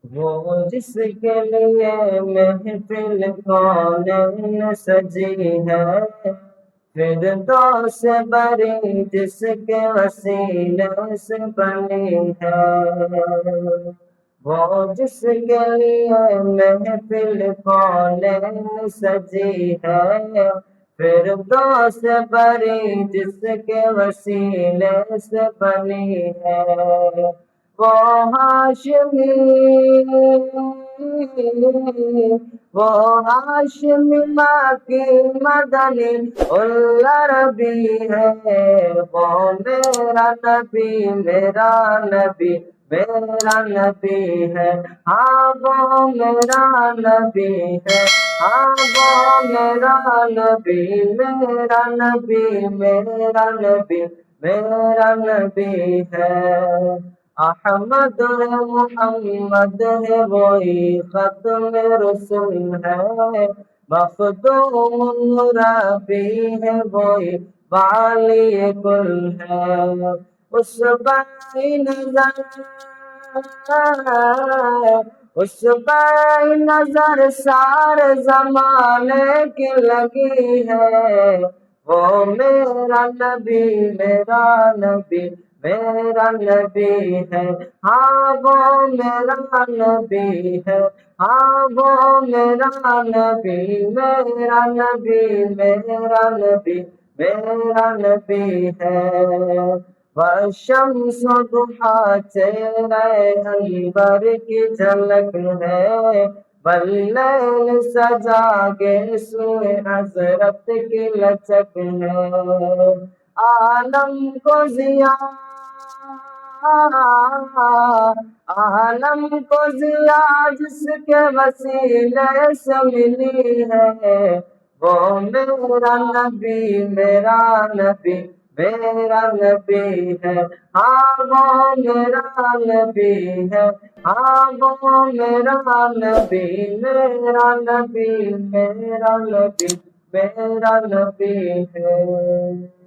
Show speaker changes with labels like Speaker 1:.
Speaker 1: وہ جس کے لیے محفل کونین سجی ہے، فردوس بری جس کے وسیلے سے بنی ہے، وہ جس کے لیے محفل کونین سجی ہے، فردوس بری جس کے وسیلے سے بنی ہے، وہ ہاشمی، وہ ہاشمی مکی مدنی العربی ہے، وہ میرا نبی میرا نبی میرا نبی ہے، ہاں وہ میرا نبی ہے، ہاں وہ میرا نبی میرا نبی میرا نبی میرا نبی ہے، احمد ہے محمد ہے وہی ختم رسول ہے، مخدوم ربی ہے وہی والی کل ہے، اس بائی نظر، اس بائی نظر سارے زمانے کی لگی ہے، وہ میرا نبی میرا نبی میرا نبی ہے، ہاں وہ میرا نبی ہے، ہاں وہ میرا نبی میرا نبی میرا نبی میرا نبی ہے، والشمس ضحیٰ چہرہ انور کی جھلک ہے، واللیل سجا کے سوئے حضرت کی لچک ہے، عالم کو ضیا، عالم کو ضیا جس کے وسیلے سے ملی ہے، وہ میرا نبی میرا نبی میرا نبی ہے، ہاں وہ میرا نبی ہے، ہاں وہ میرا نبی میرا نبی میرا نبی میرا نبی ہے۔